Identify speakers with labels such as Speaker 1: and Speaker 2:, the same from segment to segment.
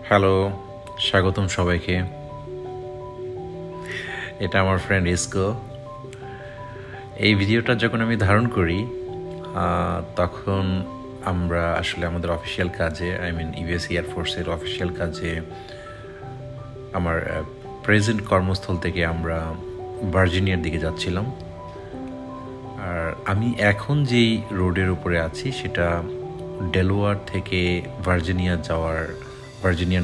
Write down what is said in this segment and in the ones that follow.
Speaker 1: Hello, স্বাগতম সবাইকে। এটা আমার ফ্রেন্ড ইসকো। এই ভিডিওটা যখন আমি ধারণ করি তখন আমরা আসলে আমাদের অফিসিয়াল কাজে ইউএস এয়ারফোর্সের অফিসিয়াল কাজে আমার প্রেজেন্ট কর্মস্থল থেকে আমরা ভার্জিনিয়ার দিকে যাচ্ছিলাম। আর আমি এখন যেই রোডের উপরে আছি সেটা ডেলোয়ার থেকে ভার্জিনিয়ার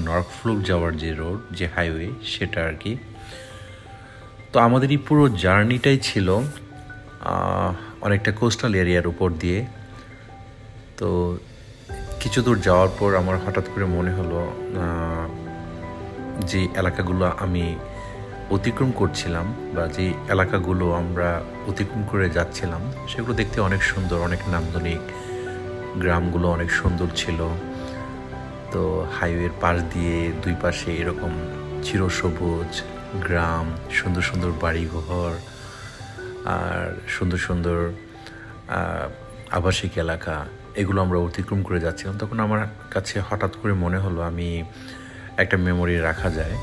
Speaker 1: নর্ফোক যাওয়ার যে রোড, যে হাইওয়ে, সেটা আর কি। তো আমাদের এই পুরো জার্নিটাই ছিল অনেকটা কোস্টাল এরিয়ার উপর দিয়ে। তো কিছু দূর যাওয়ার পর আমার হঠাৎ করে মনে হলো যে এলাকাগুলো আমি অতিক্রম করছিলাম বা যে এলাকাগুলো আমরা অতিক্রম করে যাচ্ছিলাম সেগুলো দেখতে অনেক সুন্দর, অনেক নান্দনিক। গ্রামগুলো অনেক সুন্দর ছিল। তো হাইওয়ের পাশ দিয়ে দুই পাশে এরকম চিরসবুজ গ্রাম, সুন্দর সুন্দর বাড়িঘর আর সুন্দর সুন্দর আবাসিক এলাকা, এগুলো আমরা অতিক্রম করে যাচ্ছিলাম। তখন আমার কাছে হঠাৎ করে মনে হলো আমি একটা মেমোরি রাখা যায়।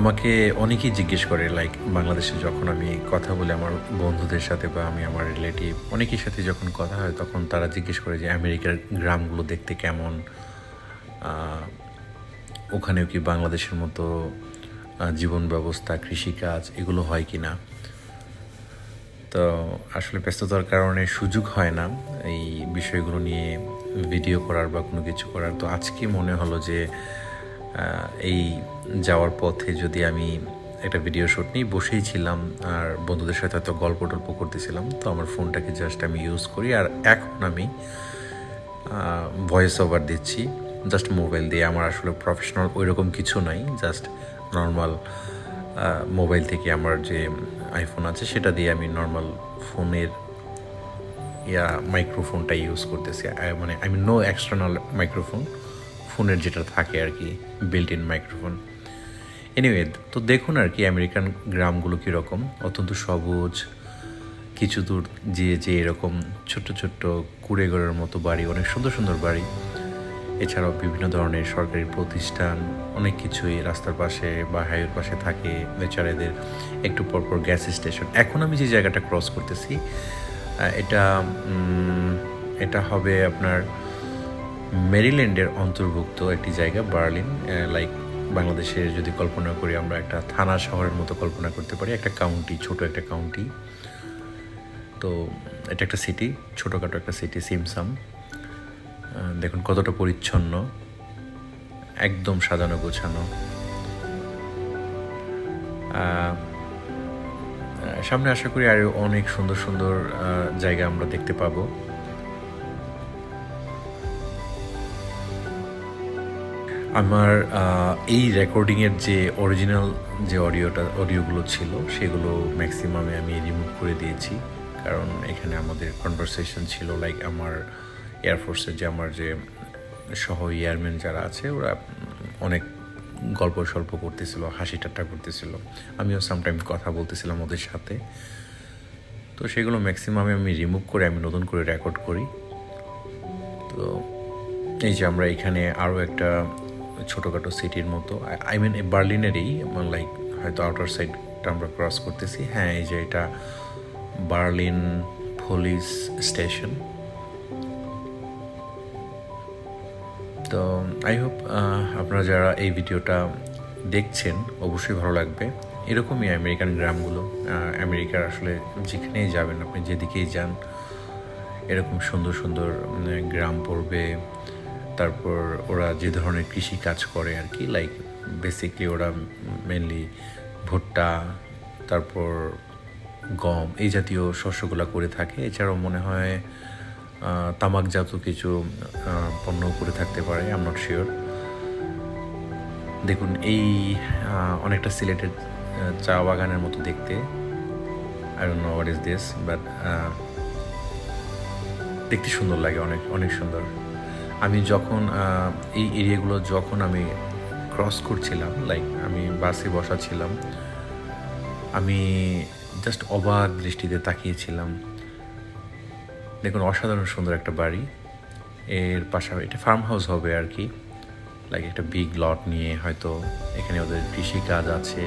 Speaker 1: আমাকে অনেকেই জিজ্ঞেস করে, বাংলাদেশে যখন আমি কথা বলি আমার বন্ধুদের সাথে বা আমি আমার রিলেটিভ অনেকের সাথে যখন কথা হয় তখন তারা জিজ্ঞেস করে যে আমেরিকার গ্রামগুলো দেখতে কেমন, ওখানেও কি বাংলাদেশের মতো জীবন ব্যবস্থা, কৃষিকাজ এগুলো হয় কি না। তো আসলে ব্যস্ততার কারণে সুযোগ হয় না এই বিষয়গুলো নিয়ে ভিডিও করার বা কোনো কিছু করার। তো আজকে মনে হলো যে এই যাওয়ার পথে যদি আমি একটা ভিডিও শ্যুট নিই, বসেই ছিলাম আর বন্ধুদের সাথে হয়তো গল্প টল্প করতেছিলাম, তো আমার ফোনটাকে জাস্ট আমি ইউজ করি। আর এখন আমি ভয়েস ওভার দিচ্ছি জাস্ট মোবাইল দিয়ে। আমার আসলে প্রফেশনাল ওইরকম কিছু নাই, জাস্ট নর্মাল মোবাইল থেকে আমার যে আইফোন আছে সেটা দিয়ে আমি নর্মাল ফোনের মাইক্রোফোনটা ইউজ করতেছি। নো এক্সটার্নাল মাইক্রোফোন, ফোনের যেটা থাকে আর কি, বিল্ট ইন মাইক্রোফোন। এনিওয়ে, তো দেখুন আর কি আমেরিকান গ্রামগুলো কীরকম, অত্যন্ত সবুজ, কিছু দূর যে এরকম ছোট্ট ছোট্ট কুড়েঘরের মতো বাড়ি, অনেক সুন্দর সুন্দর বাড়ি। এছাড়াও বিভিন্ন ধরনের সরকারি প্রতিষ্ঠান, অনেক কিছুই রাস্তার পাশে বা হাইওয়ের পাশে থাকে। বেচারাদের একটু পরপর গ্যাস স্টেশন। এখন আমি যে জায়গাটা ক্রস করতেছি এটা হবে আপনার মেরিল্যান্ডের অন্তর্ভুক্ত একটি জায়গা, বার্লিন। বাংলাদেশের যদি কল্পনা করি আমরা একটা থানা শহরের মতো কল্পনা করতে পারি, একটা কাউন্টি, ছোট একটা কাউন্টি। তো এটা একটা সিটি, ছোটোখাটো একটা সিটি, সিমসাম। দেখুন কতটা পরিচ্ছন্ন, একদম সাজানো গোছানো। সামনে আশা করি আরও অনেক সুন্দর সুন্দর জায়গা আমরা দেখতে পাবো। আমার এই রেকর্ডিংয়ের যে অরিজিনাল যে অডিওগুলো ছিল সেগুলো ম্যাক্সিমামে আমি রিমুভ করে দিয়েছি, কারণ এখানে আমাদের কনভারসেশন ছিল আমার এয়ারফোর্সের আমার যে সহ এয়ারম্যান যারা আছে ওরা অনেক গল্প সল্প করতেছিল, হাসি ঠাট্টা করতেছিল, আমিও সামটাইম কথা বলতেছিলাম ওদের সাথে। তো সেগুলো ম্যাক্সিমামে আমি রিমুভ করে আমি নতুন করে রেকর্ড করি। তো এই যে আমরা এখানে আরও একটা ছোটোখাটো সিটির মতো, বার্লিনেরই, হয়তো আউটার সাইডটা আমরা ক্রস করতেছি। হ্যাঁ, এই যে এটা বার্লিন পুলিশ স্টেশন। তো আই হোপ আপনারা যারা এই ভিডিওটা দেখছেন অবশ্যই ভালো লাগবে। এরকমই আমেরিকান গ্রামগুলো, আমেরিকার আসলে যেখানেই যাবেন আপনি, যেদিকেই যান এরকম সুন্দর সুন্দর গ্রাম পড়বে। তারপর ওরা যে ধরনের কৃষি কাজ করে আর কি, বেসিকলি ওরা মেনলি ভুট্টা, তারপর গম, এই জাতীয় শস্যগুলো করে থাকে। এছাড়াও মনে হয় তামাকজাত কিছু পণ্য করে থাকতে পারে, আই এম নট শিওর। দেখুন এই অনেকটা সিলেটের চা বাগানের মতো দেখতে, I don't know what is this, but দেখতে সুন্দর লাগে, অনেক অনেক সুন্দর। আমি যখন এই এরিয়াগুলো যখন আমি ক্রস করছিলাম, লাইক আমি বাসে বসা ছিলাম, আমি জাস্ট অবাক দৃষ্টিতে তাকিয়েছিলাম। দেখুন, অসাধারণ সুন্দর একটা বাড়ি। এর পাশাপাশি এটা ফার্ম হাউস হবে আর কি, লাইক একটা বিগ লট নিয়ে হয়তো এখানে ওদের কৃষিকাজ আছে।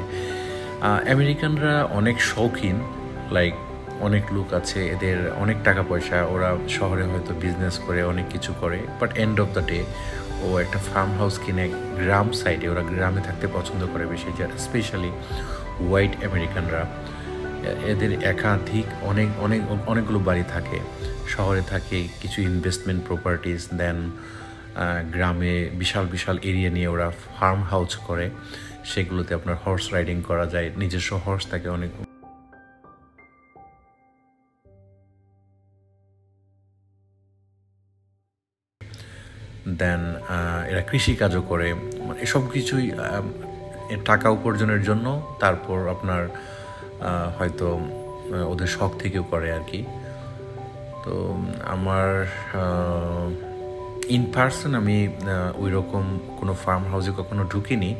Speaker 1: আমেরিকানরা অনেক শৌখিন, লাইক অনেক লোক আছে, এদের অনেক টাকা পয়সা, ওরা শহরে হয়তো বিজনেস করে অনেক কিছু করে, but end of the day ও একটা ফার্ম হাউস কিনে গ্রাম সাইডে, ওরা গ্রামে থাকতে পছন্দ করে বেশি, যারা স্পেশালি হোয়াইট আমেরিকানরা। এদের একাধিক অনেকগুলো বাড়ি থাকে, শহরে থাকে কিছু ইনভেস্টমেন্ট প্রপার্টিজ, দেন গ্রামে বিশাল বিশাল এরিয়া নিয়ে ওরা ফার্ম হাউস করে, সেগুলোতে আপনার হর্স রাইডিং করা যায়, নিজস্ব হর্স থাকে অনেক। দেন এরা কৃষিকাজও করে, মানে সব কিছুই টাকা উপার্জনের জন্য। তারপর আপনার হয়তো ওদের শখ থেকেও করে আর কি। তো আমার ইন পার্সন আমি ওই রকম কোনো ফার্ম হাউসে কখনো ঢুকিনি,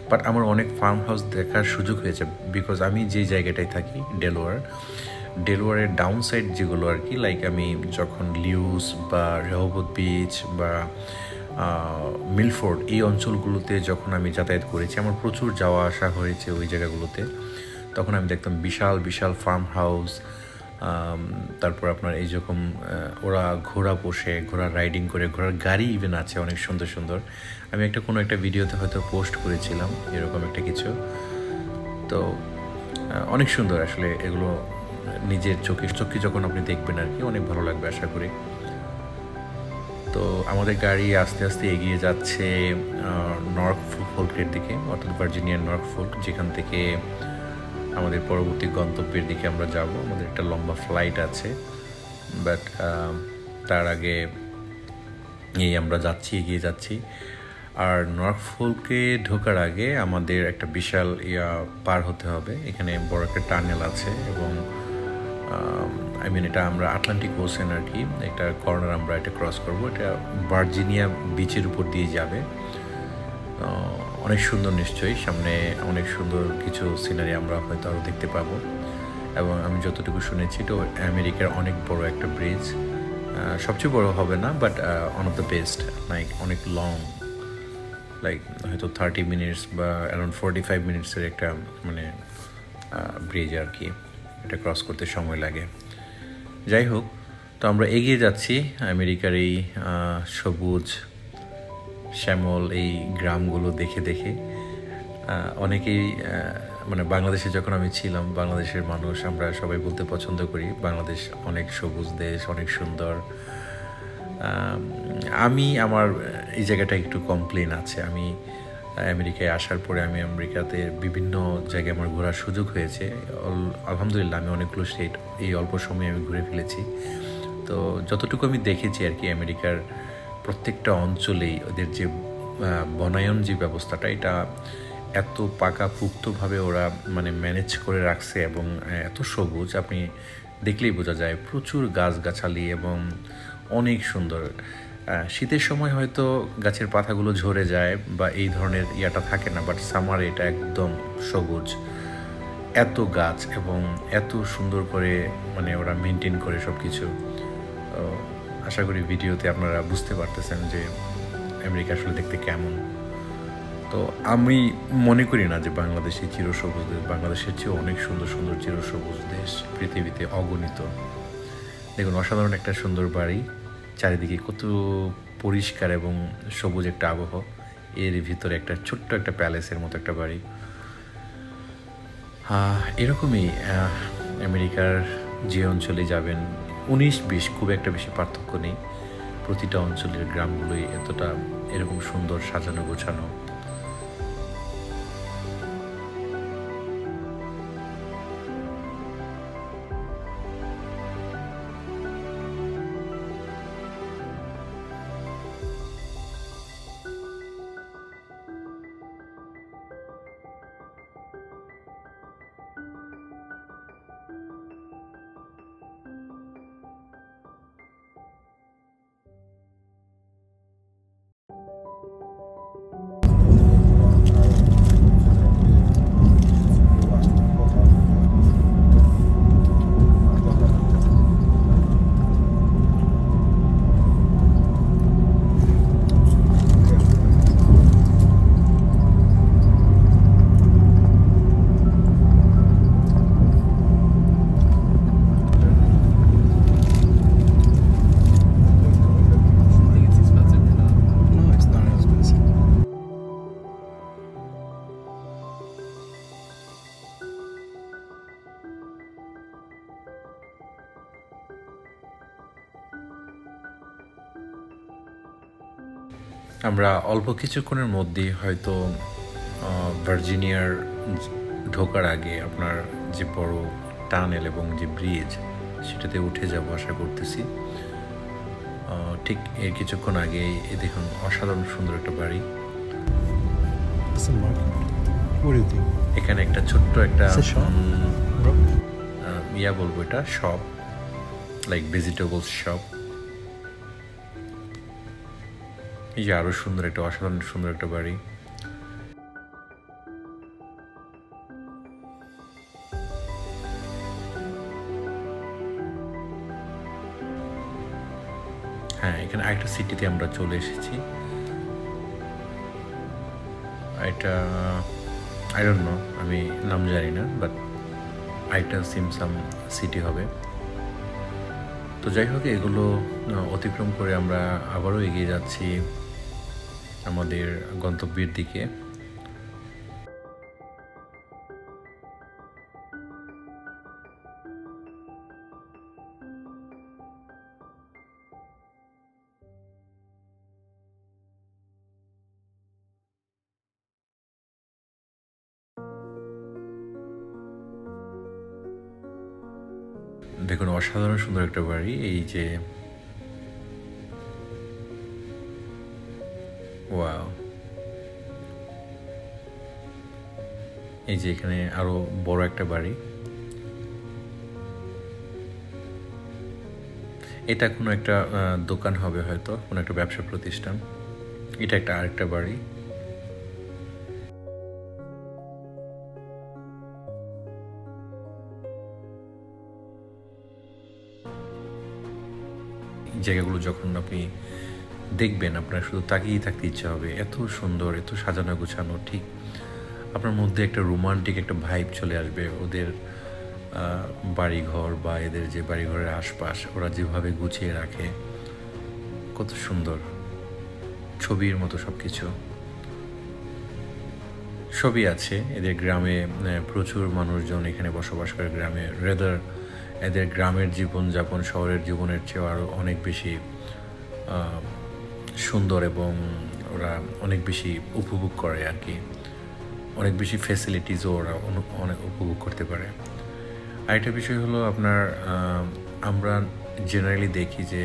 Speaker 1: বাট আমার অনেক ফার্ম হাউস দেখার সুযোগ হয়েছে, বিকজ আমি যে জায়গাটায় থাকি ডেলওয়ারের ডাউন সাইড যেগুলো আর কি, লাইক আমি যখন লিউস বা রেহবত বিচ বা মিলফোর্ড এই অঞ্চলগুলোতে যখন আমি যাতায়াত করেছি, আমার প্রচুর যাওয়া আসা হয়েছে ওই জায়গাগুলোতে, তখন আমি দেখতাম বিশাল বিশাল ফার্ম হাউস। তারপর আপনার এই যখন ওরা ঘোড়া পোষে, ঘোড়া রাইডিং করে, ঘোড়ার গাড়ি ইভেন আছে অনেক সুন্দর সুন্দর। আমি কোনো একটা ভিডিওতে হয়তো পোস্ট করেছিলাম এরকম একটা কিছু। তো অনেক সুন্দর আসলে এগুলো, নিজের চোখে যখন আপনি দেখবেন আর কি, অনেক ভালো লাগবে আশা করি। তো আমাদের গাড়ি আস্তে আস্তে এগিয়ে যাচ্ছে নর্ফোল্কের দিকে, অর্থাৎ ভার্জিনিয়ার নর্ফোল্ক, যেখান থেকে আমাদের পরবর্তী গন্তব্যের দিকে আমরা যাব। আমাদের একটা লম্বা ফ্লাইট আছে, বাট তার আগে আমরা এগিয়ে যাচ্ছি। আর নর্ফোল্কে ঢোকার আগে আমাদের একটা বিশাল পার হতে হবে। এখানে বড় একটা টানেল আছে, এবং এটা আমরা আটলান্টিক ওশেন আর কি, একটা কর্নার আমরা এটা ক্রস করব। এটা ভার্জিনিয়া বিচের উপর দিয়ে যাবে। অনেক সুন্দর, নিশ্চয়ই সামনে অনেক সুন্দর কিছু সিনারি আমরা হয়তো আরও দেখতে পাবো। এবং আমি যতটুকু শুনেছি, তো আমেরিকার অনেক বড় একটা ব্রিজ, সবচেয়ে বড় হবে না, but one of the best, like অনেক লং, লাইক হয়তো 30 মিনিটস বা অ্যারাউন্ড 45 মিনিটসের একটা ব্রিজ আর কি, এটা ক্রস করতে সময় লাগে। যাই হোক, তো আমরা এগিয়ে যাচ্ছি আমেরিকার এই সবুজ শ্যামল এই গ্রামগুলো দেখে দেখে। অনেকেই বাংলাদেশে যখন আমি ছিলাম, বাংলাদেশের মানুষ আমরা সবাই বলতে পছন্দ করি বাংলাদেশ অনেক সবুজ দেশ, অনেক সুন্দর। আমার এই জায়গাটা একটু কমপ্লেন আছে। আমি আমেরিকায় আসার পরে আমি আমেরিকাতে বিভিন্ন জায়গায় আমার ঘোরার সুযোগ হয়েছে, আলহামদুলিল্লাহ আমি অনেকগুলো স্টেট এই অল্প সময়ে আমি ঘুরে ফেলেছি। তো যতটুকু আমি দেখেছি আর কি, আমেরিকার প্রত্যেকটা অঞ্চলেই ওদের যে বনায়ন যে ব্যবস্থাটা, এটা এত পাকাপুক্তভাবে ওরা ম্যানেজ করে রাখছে, এবং এত সবুজ, আপনি দেখলেই বোঝা যায় প্রচুর গাছগাছালি এবং অনেক সুন্দর। শীতের সময় হয়তো গাছের পাতাগুলো ঝরে যায় বা এই ধরনের ইয়াটা থাকে না, বাট সামারে এটা একদম সবুজ, এত গাছ এবং এত সুন্দর করে ওরা মেনটেন করে সব কিছু। আশা করি ভিডিওতে আপনারা বুঝতে পারতেছেন যে আমেরিকা আসলে দেখতে কেমন। তো আমি মনে করি না যে বাংলাদেশে চিরসবুজ দেশ, বাংলাদেশের চেয়েও অনেক সুন্দর সুন্দর চিরসবুজ দেশ পৃথিবীতে অগণিত। দেখুন, অসাধারণ একটা সুন্দর বাড়ি, চারিদিকে কত পরিষ্কার এবং সবুজ একটা আবহ, এর ভিতরে একটা ছোট্ট একটা প্যালেসের মতো একটা বাড়ি। এরকমই আমেরিকার যে অঞ্চলে যাবেন, 19-20 খুব একটা বেশি পার্থক্য নেই, প্রতিটা অঞ্চলের গ্রামগুলোই এতটা এরকম সুন্দর সাজানো গোছানো। আমরা অল্প কিছুক্ষণের মধ্যেই হয়তো ভার্জিনিয়ার ঢোকার আগে আপনার যে বড় টানেল এবং যে ব্রিজ সেটাতে উঠে যাব আশা করতেছি। ঠিক এর কিছুক্ষণ আগে দেখুন অসাধারণ সুন্দর একটা বাড়ি। এখানে একটা ছোট্ট একটা ইয়া বলবো, এটা শপ, লাইক ভেজিটেবলস শপ। এই যে আরো সুন্দর একটা অসাধারণ সুন্দর একটা বাড়ি। হ্যাঁ, এখানে আরেকটা সিটিতে আমরা চলে এসেছি। এটা আই ডোন্ট নো, আমি নাম জানি না, বাট আরেকটা সিমসাম সিটি হবে। তো যাই হোক, এগুলো অতিক্রম করে আমরা আবারও এগিয়ে যাচ্ছি আমাদের গন্তব্যের দিকে। দেখুন অসাধারণ সুন্দর একটা বাড়ি। এই যে ওয়াও, এই যে এখানে আরো বড় একটা বাড়ি। এটা কোনো একটা দোকান হবে, হয়তো কোনো একটা ব্যবসা প্রতিষ্ঠান। এটা একটা আরেকটা বাড়ি। জায়গাগুলো যখন আপনি দেখবেন আপনার শুধু তাকিয়ে থাকতে ইচ্ছা হবে, এত সুন্দর, এত সাজানো গোছানো। ঠিক আপনার মধ্যে একটা রোমান্টিক একটা ভাইব চলে আসবে। ওদের বাড়িঘর বা এদের যে বাড়িঘরের আশপাশ ওরা যেভাবে গুছিয়ে রাখে, কত সুন্দর, ছবির মতো সব কিছু। সবই আছে এদের গ্রামে, প্রচুর মানুষজন এখানে বসবাস করে গ্রামে। রেদার এদের গ্রামের জীবনযাপন শহরের জীবনের চেয়েও আরও অনেক বেশি সুন্দর, এবং ওরা অনেক বেশি উপভোগ করে আর কি। অনেক বেশি ফ্যাসিলিটিসও ওরা অনেক উপভোগ করতে পারে। আরেকটা বিষয় হলো আপনার, আমরা জেনারেলি দেখি যে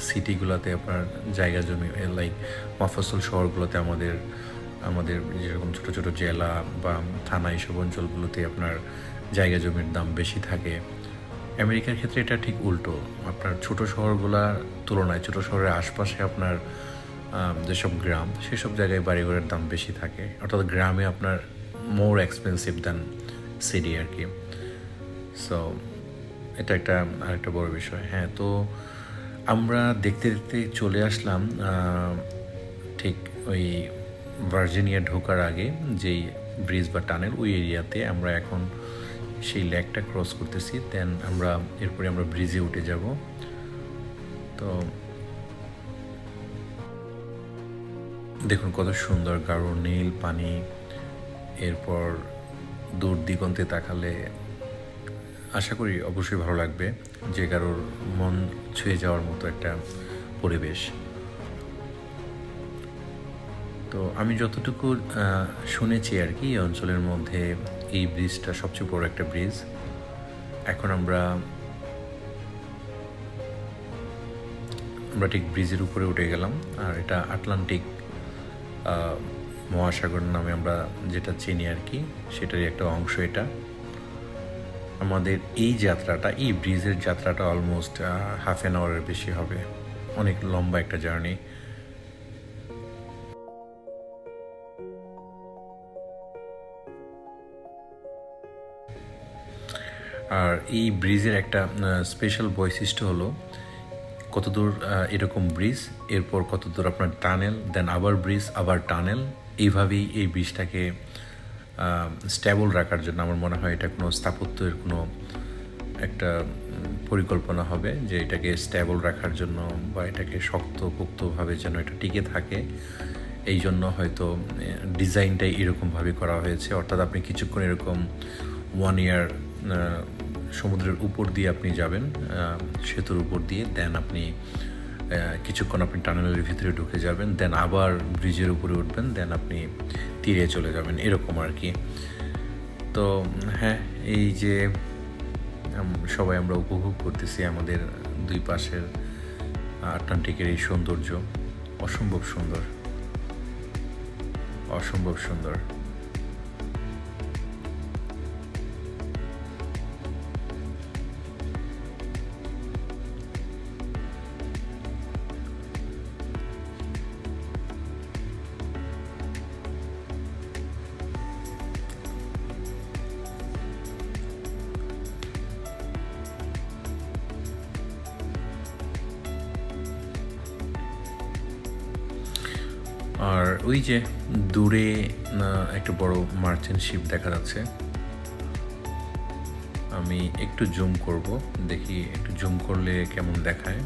Speaker 1: সিটিগুলোতে আপনার জায়গা জমি, লাইক মফস্বল শহরগুলোতে আমাদের যেরকম ছোটো ছোটো জেলা বা থানা এইসব অঞ্চলগুলোতে আপনার জায়গা জমির দাম বেশি থাকে। আমেরিকার ক্ষেত্রে এটা ঠিক উল্টো। আপনার ছোটো শহরগুলোর তুলনায় ছোটো শহরের আশপাশে আপনার যেসব গ্রাম, সেসব জায়গায় বাড়িঘরের দাম বেশি থাকে। অর্থাৎ গ্রামে আপনার মোর এক্সপেন্সিভ দ্যান সিটি আর কি। সো এটা আরেকটা বড় বিষয়। হ্যাঁ, তো আমরা দেখতে দেখতে চলে আসলাম ঠিক ওই ভার্জিনিয়া ঢোকার আগে যেই ব্রিজ বা টানেল, ওই এরিয়াতে। আমরা এখন সেই লেকটা ক্রস করতেছি, দেন এরপরে আমরা ব্রিজে উঠে যাব। তো দেখুন কত সুন্দর গাঢ় নীল পানি। এরপর দূর দিগন্তে তাকালে আশা করি অবশ্যই ভালো লাগবে, যে কারোর মন ছুঁয়ে যাওয়ার মতো একটা পরিবেশ। তো আমি যতটুকু শুনেছি আর কি, এই অঞ্চলের মধ্যে এই ব্রিজটা সবচেয়ে বড় একটা ব্রিজ। এখন আমরা ঠিক ব্রিজের উপরে উঠে গেলাম। আর এটা আটলান্টিক মহাসাগর নামে আমরা যেটা চিনি আর কি, সেটারই একটা অংশ এটা। আমাদের এই যাত্রাটা, এই ব্রিজের যাত্রাটা অলমোস্ট হাফ অ্যান আওয়ারের বেশি হবে। অনেক লম্বা একটা জার্নি। আর এই ব্রিজের একটা স্পেশাল বৈশিষ্ট্য হলো, কতদূর এরকম ব্রিজ, এরপর কতদূর আপনার টানেল, দেন আবার ব্রিজ, আবার টানেল। এইভাবেই এই ব্রিজটাকে স্ট্যাবল রাখার জন্য আমার মনে হয় এটা কোনো স্থাপত্যের কোনো একটা পরিকল্পনা হবে, যে এটাকে স্ট্যাবল রাখার জন্য বা এটাকে শক্তপোক্তভাবে যেন এটা টিকে থাকে, এই জন্য হয়তো ডিজাইনটাই এরকমভাবে করা হয়েছে। অর্থাৎ আপনি কিছুক্ষণ এরকম 1 ইয়ার সমুদ্রের উপর দিয়ে আপনি যাবেন, সেতুর উপর দিয়ে, দেন আপনি কিছুক্ষণ আপনি টানেলের ভিতরে ঢুকে যাবেন, দেন আবার ব্রিজের উপরে উঠবেন, দেন আপনি তীরে চলে যাবেন, এরকম আর কি। তো হ্যাঁ, এই যে সবাই আমরা উপভোগ করতেছি আমাদের দুই পাশের আটলান্টিকের এই সৌন্দর্য, অসম্ভব সুন্দর, অসম্ভব সুন্দর। আর ওই যে দূরে একটা বড় মার্চেন্ট শিপ দেখা যাচ্ছে। আমি একটু জুম করব, দেখি একটু জুম করলে কেমন দেখায়।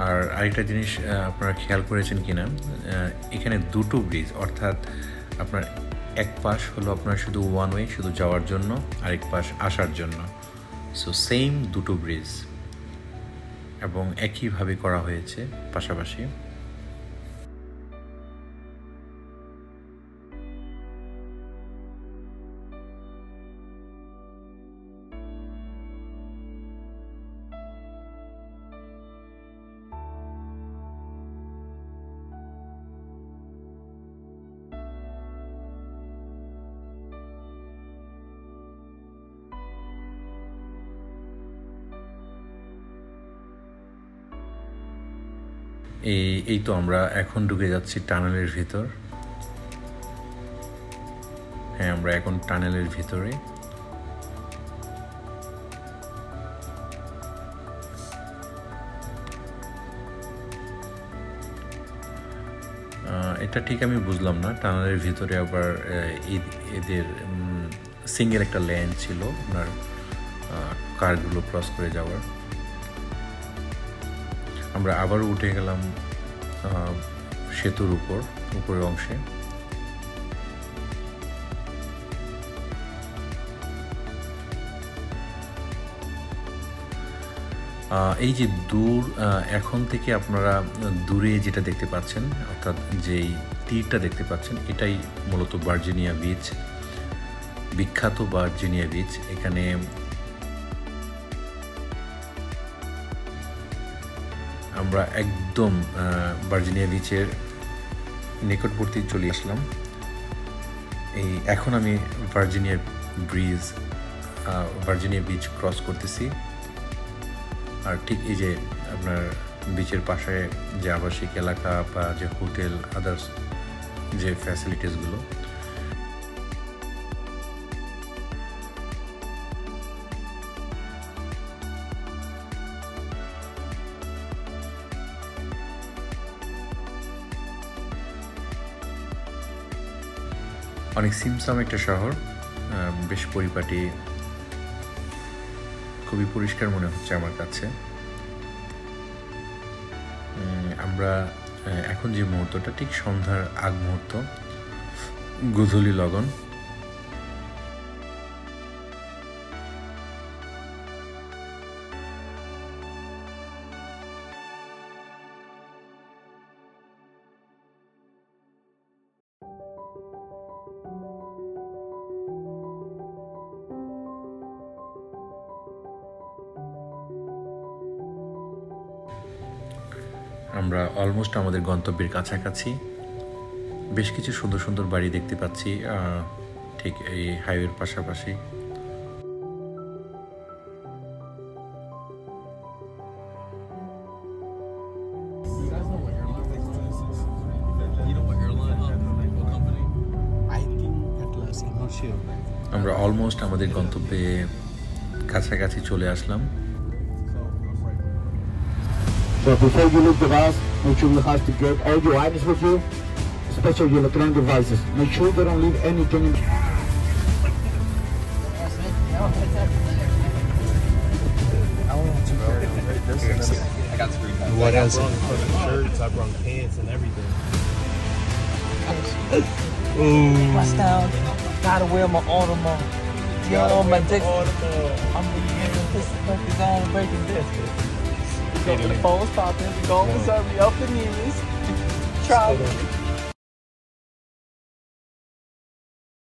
Speaker 1: আর আরেকটা জিনিস আপনারা খেয়াল করেছেন কিনা, এখানে দুটো ব্রিজ, অর্থাৎ আপনার এক পাশ হলো আপনার শুধু ওয়ান ওয়ে, শুধু যাওয়ার জন্য, আরেক পাশ আসার জন্য। সো সেম দুটো ব্রিজ এবং একইভাবে করা হয়েছে পাশাপাশি। এই তো আমরা এখন ঢুকে যাচ্ছি টানেলের ভিতর। হ্যাঁ, আমরা এখন টানেলের ভিতরে। এটা ঠিক আমি বুঝলাম না, টানেলের ভিতরে আবার এদের সিঙ্গেল একটা লেন ছিল আপনার কারগুলো ক্রস করে যাওয়ার। আমরা আবার উঠে গেলাম সেতুর উপরের অংশে। এই যে দূর, এখন থেকে আপনারা দূরে যেটা দেখতে পাচ্ছেন, অর্থাৎ যেই তীরটা দেখতে পাচ্ছেন, এটাই মূলত ভার্জিনিয়া বিচ, বিখ্যাত ভার্জিনিয়া বিচ। এখানে আমরা একদম ভার্জিনিয়া বিচের নিকটবর্তী চলে আসলাম। এখন আমি ভার্জিনিয়া বিচ ক্রস করতেছি। আর ঠিক এই যে আপনার বিচের পাশে যে আবাসিক এলাকা বা যে হোটেল, আদার্স যে ফ্যাসিলিটিসগুলো, অনেক সিমসাম একটা শহর, বেশ পরিপাটি, খুবই পরিষ্কার মনে হচ্ছে আমার কাছে। আমরা এখন যে মুহূর্তটা, ঠিক সন্ধ্যার আগ মুহূর্ত, গোধূলি লগন। আমরা অলমোস্ট আমাদের গন্তব্যের কাছাকাছি। বেশ কিছু সুন্দর সুন্দর বাড়ি দেখতে পাচ্ছি ঠিক এই হাইওয়ের পাশাপাশি। আমরা অলমোস্ট আমাদের গন্তব্যে কাছাকাছি চলে আসলাম।
Speaker 2: So before you leave the bus, make sure you have to get all your items with you, especially your electronic devices. Make sure they don't leave anything in.
Speaker 3: I got screwed up.
Speaker 4: What else? I brought shirts, I brought pants and everything.
Speaker 5: Bust down, gotta wear my Audemars
Speaker 3: Yo, my dick.
Speaker 4: All the ball.
Speaker 3: I'm gonna put the fuckers on and breaking this. Go to the phones popping, go to Missouri, up the knees. Try.